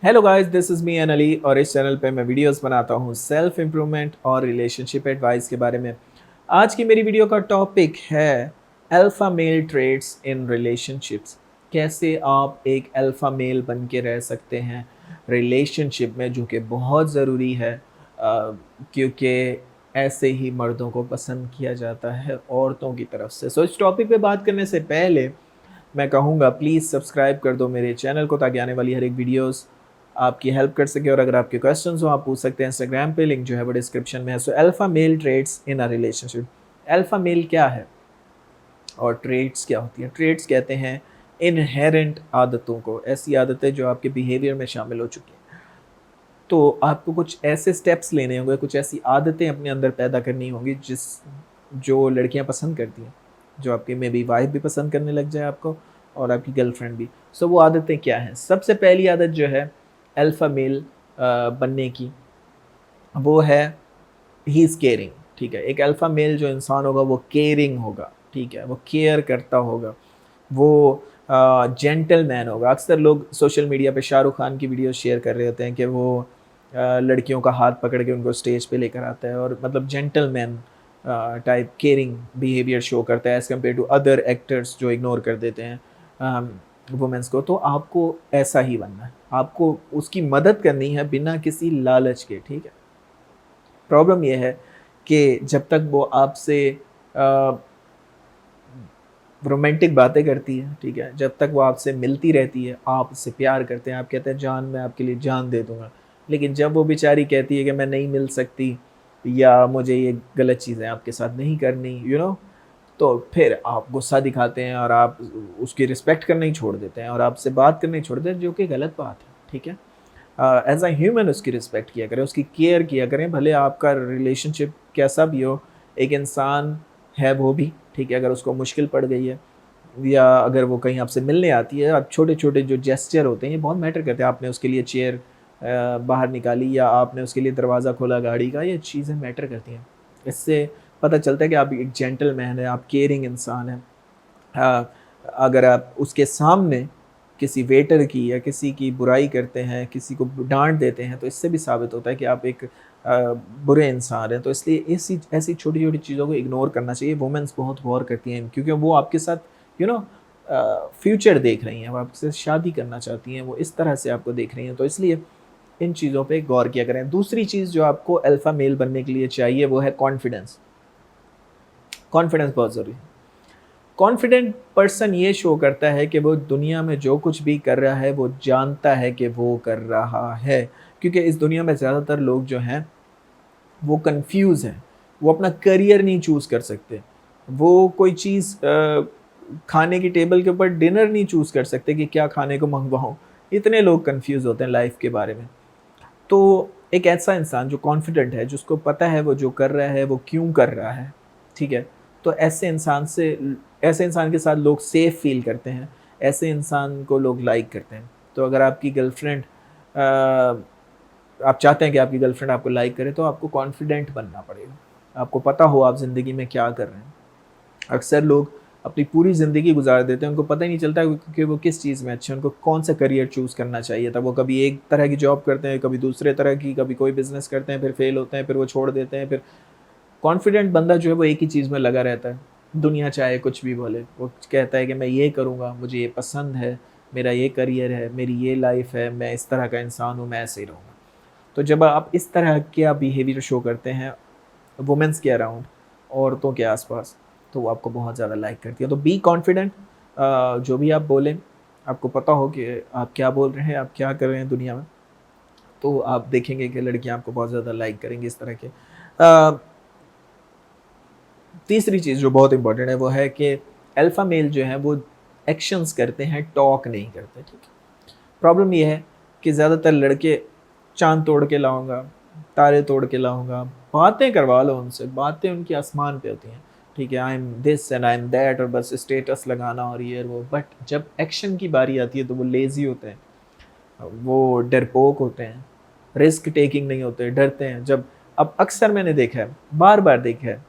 Hello guys, this is Mian Ali और इस channel पे मैं वीडियोस बनाता हूँ सेल्फ इम्प्रूवमेंट और रिलेशनशिप एडवाइस के बारे में। आज की मेरी वीडियो का टॉपिक है alpha male traits in relationships. कैसे आप एक अल्फ़ा मेल बन के रह सकते हैं रिलेशनशिप में, जो कि बहुत ज़रूरी है क्योंकि ऐसे ही मर्दों को पसंद किया जाता है औरतों की तरफ से। सो इस टॉपिक पे बात करने से पहले मैं कहूँगा प्लीज़ सब्सक्राइब कर दो मेरे चैनल को, ताकि आने वाली हर एक वीडियोस आपकी हेल्प कर सके। और अगर आपके क्वेश्चंस हो आप पूछ सकते हैं इंस्टाग्राम पे, लिंक जो है वो डिस्क्रिप्शन में है। So alpha male traits in a relationship. Alpha male क्या है और ट्रेट्स क्या होती हैं? ट्रेट्स कहते हैं इनहेरेंट आदतों को, ऐसी आदतें जो आपके बिहेवियर में शामिल हो चुकी हैं। तो आपको कुछ ऐसे स्टेप्स लेने होंगे, कुछ ऐसी आदतें अपने अंदर पैदा करनी होंगी जो लड़कियां पसंद करती हैं, जो आपकी मे बी वाइफ भी पसंद करने लग जाए आपको, और आपकी गर्लफ्रेंड भी। सो वो आदतें क्या हैं? सबसे पहली आदत जो है अल्फ़ा मेल बनने की, वो है ही इज़ केयरिंग। ठीक है, एक अल्फ़ा मेल जो इंसान होगा वो केयरिंग होगा। ठीक है, वो केयर करता होगा, वो जेंटलमैन होगा। अक्सर लोग सोशल मीडिया पे शाहरुख खान की वीडियो शेयर कर रहे होते हैं कि वो लड़कियों का हाथ पकड़ के उनको स्टेज पे लेकर आता है और मतलब gentleman type caring behaviour show करता है as compared to other actors जो इग्नोर कर देते हैं वुमेंस को। तो आपको ऐसा ही बनना है, आपको उसकी मदद करनी है बिना किसी लालच के। ठीक है, प्रॉब्लम ये है कि जब तक वो आपसे रोमांटिक बातें करती है, ठीक है, जब तक वो आपसे मिलती रहती है, आप उससे प्यार करते हैं, आप कहते हैं जान मैं आपके लिए जान दे दूँगा। लेकिन जब वो बेचारी कहती है कि मैं नहीं मिल सकती या मुझे ये गलत चीज़ें आपके साथ नहीं करनी, तो फिर आप गुस्सा दिखाते हैं और आप उसकी रिस्पेक्ट करना ही छोड़ देते हैं और आपसे बात करना ही छोड़ देते हैं, जो कि गलत बात है। ठीक है, एज अ ह्यूमन उसकी रिस्पेक्ट किया करें, उसकी केयर किया करें, भले आपका रिलेशनशिप कैसा भी हो। एक इंसान है वो भी, ठीक है, अगर उसको मुश्किल पड़ गई है या अगर वो कहीं आपसे मिलने आती है, आप छोटे-छोटे जो जेस्चर होते हैं ये बहुत मैटर करते हैं। आपने उसके लिए चेयर बाहर निकाली या आपने उसके लिए दरवाज़ा खोला गाड़ी का, ये चीज़ें मैटर करती हैं। इससे पता चलता है कि आप एक जेंटलमैन हैं, आप केयरिंग इंसान हैं। अगर आप उसके सामने किसी वेटर की या किसी की बुराई करते हैं, किसी को डाँट देते हैं, तो इससे भी साबित होता है कि आप एक बुरे इंसान हैं। तो इसलिए ऐसी ऐसी छोटी-छोटी चीज़ों को इग्नोर करना चाहिए। वुमेन्स बहुत गौर करती हैं क्योंकि वो आपके साथ यू नो फ्यूचर देख रही हैं, वो आपसे शादी करना चाहती हैं, वो इस तरह से आपको देख रही हैं। तो इसलिए इन चीज़ों पे गौर किया करें। दूसरी चीज़ जो आपको अल्फ़ा मेल बनने के लिए चाहिए वो है कॉन्फिडेंस। कॉन्फिडेंस बहुत ज़रूरी है। कॉन्फिडेंट पर्सन ये शो करता है कि वो दुनिया में जो कुछ भी कर रहा है वो जानता है कि वो कर रहा है, क्योंकि इस दुनिया में ज़्यादातर लोग जो हैं वो कंफ्यूज हैं, वो अपना करियर नहीं चूज़ कर सकते, वो कोई चीज़ खाने की टेबल के ऊपर डिनर नहीं चूज़ कर सकते कि क्या खाने को मंगवाऊँ। इतने लोग कंफ्यूज होते हैं लाइफ के बारे में। तो एक ऐसा इंसान जो कॉन्फिडेंट है, जिसको पता है वो जो कर रहा है वो क्यों कर रहा है, ठीक है? तो ऐसे इंसान के साथ लोग सेफ फ़ील करते हैं, ऐसे इंसान को लोग लाइक करते हैं। तो अगर आपकी गर्लफ्रेंड आप चाहते हैं कि आपकी गर्लफ्रेंड आपको लाइक करे, तो आपको कॉन्फिडेंट बनना पड़ेगा। आपको पता हो आप ज़िंदगी में क्या कर रहे हैं। अक्सर लोग अपनी पूरी ज़िंदगी गुज़ार देते हैं, उनको पता ही नहीं चलता कि वो किस चीज़ में अच्छे हैं, उनको कौन-सा करियर चूज़ करना चाहिए था। वो कभी एक तरह की जॉब करते हैं, कभी दूसरे तरह की, कभी कोई बिज़नेस करते हैं, फिर फेल होते हैं, फिर वो छोड़ देते हैं, फिर कॉन्फिडेंट बंदा जो है वो एक ही चीज़ में लगा रहता है। दुनिया चाहे कुछ भी बोले, वो कहता है कि मैं ये करूँगा, मुझे ये पसंद है, मेरा ये करियर है, मेरी ये लाइफ़ है, मैं इस तरह का इंसान हूँ, मैं ऐसे ही रहूँगा। तो जब आप इस तरह का बिहेवियर शो करते हैं वुमेन्स के अराउंड, औरतों के आस-पास, तो वो आपको बहुत ज़्यादा लाइक करती है। तो बी कॉन्फिडेंट, जो भी आप बोलें, आपको पता हो कि आप क्या बोल रहे हैं, आप क्या कर रहे हैं दुनिया में, तो आप देखेंगे कि लड़कियाँ आपको बहुत ज़्यादा लाइक करेंगी इस तरह के। तीसरी चीज़ जो बहुत इम्पोर्टेंट है वो है कि अल्फ़ा मेल जो है वो एक्शंस करते हैं, टॉक नहीं करते, ठीक है? प्रॉब्लम ये है कि ज़्यादातर लड़के चाँद तोड़ के लाऊँगा, तारे तोड़ के लाऊँगा, बातें करवा लो उनसे, बातें उनकी आसमान पे होती हैं, ठीक है? I am this and I am that, और बस स्टेटस लगाना और ये और वो। बट जब एक्शन की बारी आती है तो वो लेज़ी होते हैं, वो डरपोक होते हैं, रिस्क टेकिंग नहीं होते, डरते हैं। जब अब अक्सर मैंने देखा है, बार-बार देखा है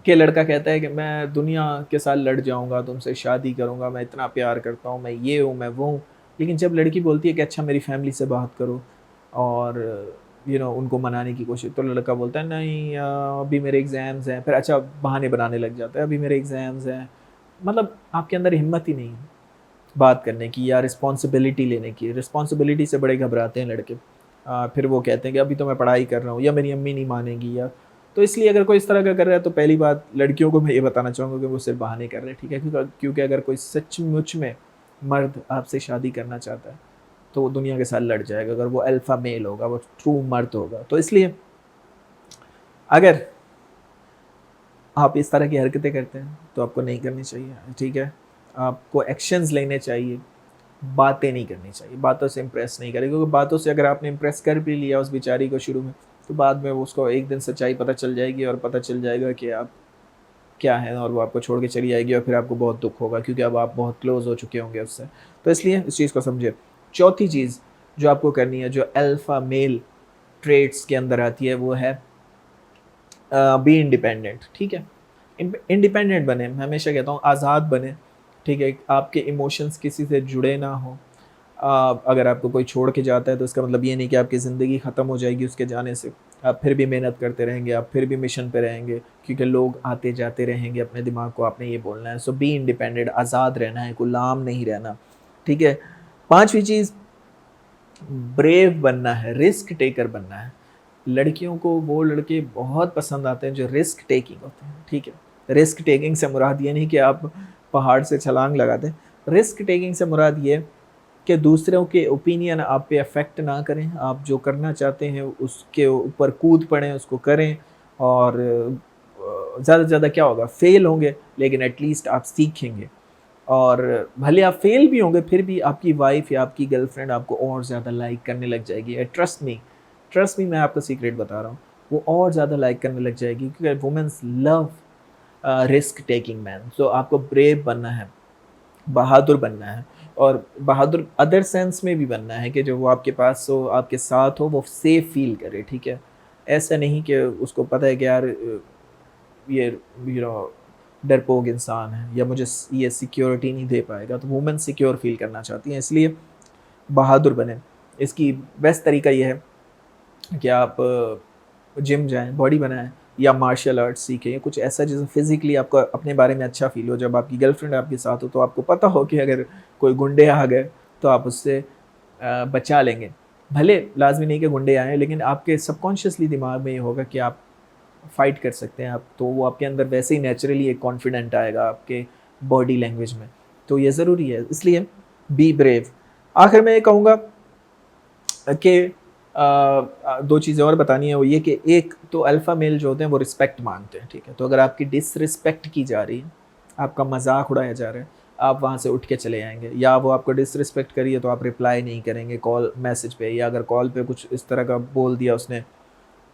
कि लड़का कहता है कि मैं दुनिया के साथ लड़ जाऊँगा, तुमसे शादी करूँगा, मैं इतना प्यार करता हूँ, मैं ये हूँ, मैं वो हूँ। लेकिन जब लड़की बोलती है कि अच्छा मेरी फैमिली से बात करो और उनको मनाने की कोशिश, तो लड़का बोलता है नहीं अभी मेरे एग्ज़ाम्स हैं, फिर अच्छा बहाने बनाने लग जाता है, अभी मेरे एग्ज़ाम्स हैं। मतलब आपके अंदर हिम्मत ही नहीं है बात करने की या रिस्पॉन्सिबिलिटी लेने की। रिस्पॉन्सिबिलिटी से बड़े घबराते हैं लड़के। फिर वो कहते हैं कि अभी तो मैं पढ़ाई कर रहा हूँ, या मेरी अम्मी नहीं मानेगी, या तो इसलिए अगर कोई इस तरह का कर रहा है तो पहली बात लड़कियों को मैं ये बताना चाहूँगा कि वो सिर्फ बहाने कर रहे हैं, ठीक है? क्योंकि अगर कोई सचमुच में मर्द आपसे शादी करना चाहता है तो वो दुनिया के साथ लड़ जाएगा, अगर वो अल्फ़ा मेल होगा, वो ट्रू मर्द होगा। तो इसलिए अगर आप इस तरह की हरकतें करते हैं तो आपको नहीं करनी चाहिए, ठीक है? आपको एक्शंस लेने चाहिए, बातें नहीं करनी चाहिए, बातों से इम्प्रेस नहीं करें, क्योंकि बातों से अगर आपने इम्प्रेस कर भी लिया उस बेचारी को शुरू में, तो बाद में वो उसको एक दिन सच्चाई पता चल जाएगी और पता चल जाएगा कि आप क्या हैं, और वो आपको छोड़ के चली जाएगी और फिर आपको बहुत दुःख होगा, क्योंकि अब आप बहुत क्लोज़ हो चुके होंगे उससे। तो इसलिए इस चीज़ को समझिए। चौथी चीज़ जो आपको करनी है, जो अल्फ़ा मेल ट्रेट्स के अंदर आती है, वो है बी इंडिपेंडेंट, ठीक है? इंडिपेंडेंट बने, मैं हमेशा कहता हूँ आज़ाद बने, ठीक है? आपके इमोशंस किसी से जुड़े ना हों। अगर आपको कोई छोड़ के जाता है तो इसका मतलब ये नहीं कि आपकी ज़िंदगी ख़त्म हो जाएगी उसके जाने से। आप फिर भी मेहनत करते रहेंगे, आप फिर भी मिशन पे रहेंगे, क्योंकि लोग आते जाते रहेंगे, अपने दिमाग को आपने ये बोलना है। सो बी इंडिपेंडेंट, आज़ाद रहना है, गुलाम नहीं रहना, ठीक है? 5वीं चीज़, ब्रेव बनना है, रिस्क टेकर बनना है। लड़कियों को वो लड़के बहुत पसंद आते हैं जो रिस्क टेकिंग होते हैं, ठीक है? रिस्क टेकिंग से मुराद ये नहीं कि आप पहाड़ से छलांग लगा दें। रिस्क टेकिंग से मुराद ये कि दूसरों के ओपिनियन आप पे अफेक्ट ना करें, आप जो करना चाहते हैं उसके ऊपर कूद पड़ें, उसको करें, और ज़्यादा से ज़्यादा क्या होगा, फेल होंगे लेकिन एटलीस्ट आप सीखेंगे, और भले आप फेल भी होंगे फिर भी आपकी वाइफ या आपकी गर्लफ्रेंड आपको और ज़्यादा लाइक करने लग जाएगी। ट्रस्ट मी, मैं आपको सीक्रेट बता रहा हूँ, वो और ज़्यादा लाइक करने लग जाएगी, क्योंकि women's love risk taking man. So आपको ब्रेव बनना है, बहादुर बनना है, और बहादुर अदर सेंस में भी बनना है कि जो वो आपके पास हो, आपके साथ हो, वो सेफ फील करे, ठीक है? ऐसा नहीं कि उसको पता है कि यार ये डरपोक इंसान है या मुझे ये सिक्योरिटी नहीं दे पाएगा, तो वुमेन सिक्योर फील करना चाहती हैं, इसलिए बहादुर बने। इसकी बेस्ट तरीका ये है कि आप जिम जाएँ, बॉडी बनाएँ, या मार्शल आर्ट्स सीखें, कुछ ऐसा जिसमें फिज़िकली आपको अपने बारे में अच्छा फ़ील हो। जब आपकी गर्लफ्रेंड आपके साथ हो तो आपको पता हो कि अगर कोई गुंडे आ गए तो आप उससे बचा लेंगे। भले लाज़मी नहीं कि गुंडे आएँ, लेकिन आपके सबकॉन्शियसली दिमाग में ये होगा कि आप फ़ाइट कर सकते हैं आप, तो वो आपके अंदर वैसे ही नेचुरली एक कॉन्फिडेंट आएगा आपके बॉडी लैंग्वेज में। तो ये ज़रूरी है, इसलिए बी ब्रेव। आखिर में ये कहूँगा कि 2 चीज़ें और बतानी है, वो ये कि एक तो अल्फ़ा मेल जो होते हैं वो रिस्पेक्ट माँगते हैं, ठीक है? तो अगर आपकी डिसरिस्पेक्ट की जा रही है, आपका मज़ाक उड़ाया जा रहा है, आप वहाँ से उठ के चले जाएँगे, या वो आपको डिसरिस्पेक्ट करी है तो आप रिप्लाई नहीं करेंगे कॉल मैसेज पे, या अगर कॉल पे कुछ इस तरह का बोल दिया उसने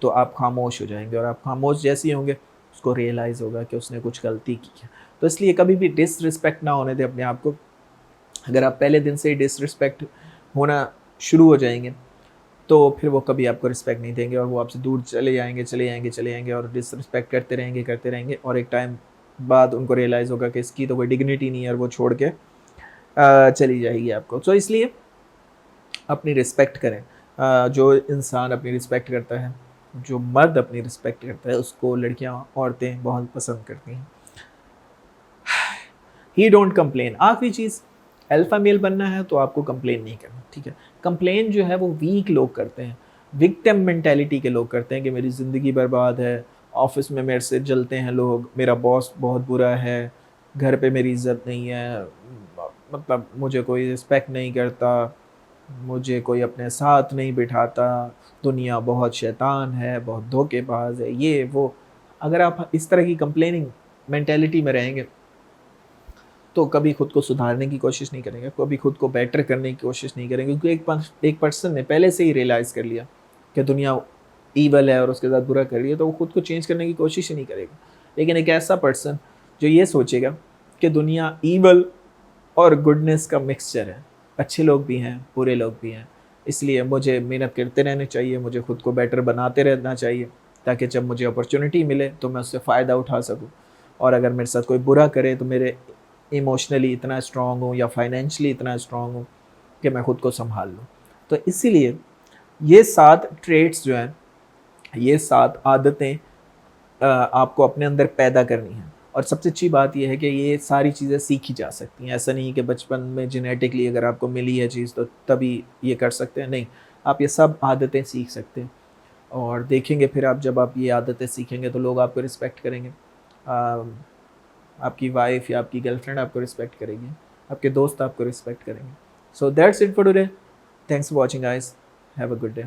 तो आप खामोश हो जाएँगे, और आप खामोश जैसे ही होंगे उसको रियलाइज़ होगा कि उसने कुछ गलती की है। तो इसलिए कभी भी डिसरिस्पेक्ट ना होने दें अपने आप को। अगर आप पहले दिन से ही डिसरिस्पेक्ट होना शुरू हो जाएँगे तो फिर वो कभी आपको रिस्पेक्ट नहीं देंगे, और वो आपसे दूर चले जाएँगे और डिसरिस्पेक्ट करते रहेंगे, और एक टाइम बाद उनको रियलाइज़ होगा कि इसकी तो कोई डिग्निटी नहीं है, और वो छोड़ के चली जाएगी आपको। तो इसलिए अपनी रिस्पेक्ट करें। जो इंसान अपनी रिस्पेक्ट करता है, जो मर्द अपनी रिस्पेक्ट करता है, उसको लड़कियाँ, औरतें बहुत पसंद करती हैं। ही डोंट कंप्लेन। आखिरी चीज़, अल्फ़ा मेल बनना है तो आपको कंप्लेन नहीं करना, ठीक है? कंप्लेन जो है वो वीक लोग करते हैं, विक्टिम मेंटालिटी के लोग करते हैं कि मेरी ज़िंदगी बर्बाद है, ऑफ़िस में मेरे से जलते हैं लोग, मेरा बॉस बहुत बुरा है, घर पे मेरी इज़्ज़त नहीं है, मतलब मुझे कोई रिस्पेक्ट नहीं करता, मुझे कोई अपने साथ नहीं बिठाता, दुनिया बहुत शैतान है, बहुत धोखेबाज़ है, ये वो। अगर आप इस तरह की कंप्लेनिंग मेंटालिटी में रहेंगे तो कभी खुद को सुधारने की कोशिश नहीं करेंगे, कभी खुद को बेटर करने की कोशिश नहीं करेंगे, क्योंकि एक पर्सन ने पहले से ही रियलाइज़ कर लिया कि दुनिया ईवल है और उसके साथ बुरा कर रही है, तो वो खुद को चेंज करने की कोशिश ही नहीं करेगा। लेकिन एक ऐसा पर्सन जो ये सोचेगा कि दुनिया ईवल और गुडनेस का मिक्सचर है, अच्छे लोग भी हैं, बुरे लोग भी हैं, इसलिए मुझे मेहनत करते रहनी चाहिए, मुझे खुद को बेटर बनाते रहना चाहिए, ताकि जब मुझे अपॉर्चुनिटी मिले तो मैं उससे फ़ायदा उठा सकूँ। और अगर मेरे साथ कोई बुरा करे तो मेरे इमोशनली इतना स्ट्रॉन्ग हूँ या फाइनेंशियली इतना स्ट्रॉन्ग हूँ कि मैं खुद को संभाल लूँ। तो इसीलिए ये 7 ट्रेट्स जो हैं, ये 7 आदतें आपको अपने अंदर पैदा करनी है। और सबसे अच्छी बात ये है कि ये सारी चीज़ें सीखी जा सकती हैं। ऐसा नहीं कि बचपन में जेनेटिकली अगर आपको मिली है चीज़ तो तभी ये कर सकते हैं, नहीं। आप ये सब आदतें सीख सकते हैं और देखेंगे फिर आप जब आप ये आदतें सीखेंगे तो लोग आपको रिस्पेक्ट करेंगे। आपकी वाइफ़ या आपकी गर्लफ्रेंड आपको रिस्पेक्ट करेगी, आपके दोस्त आपको रिस्पेक्ट करेंगे। So that's it for today. Thanks for watching guys. Have a good day.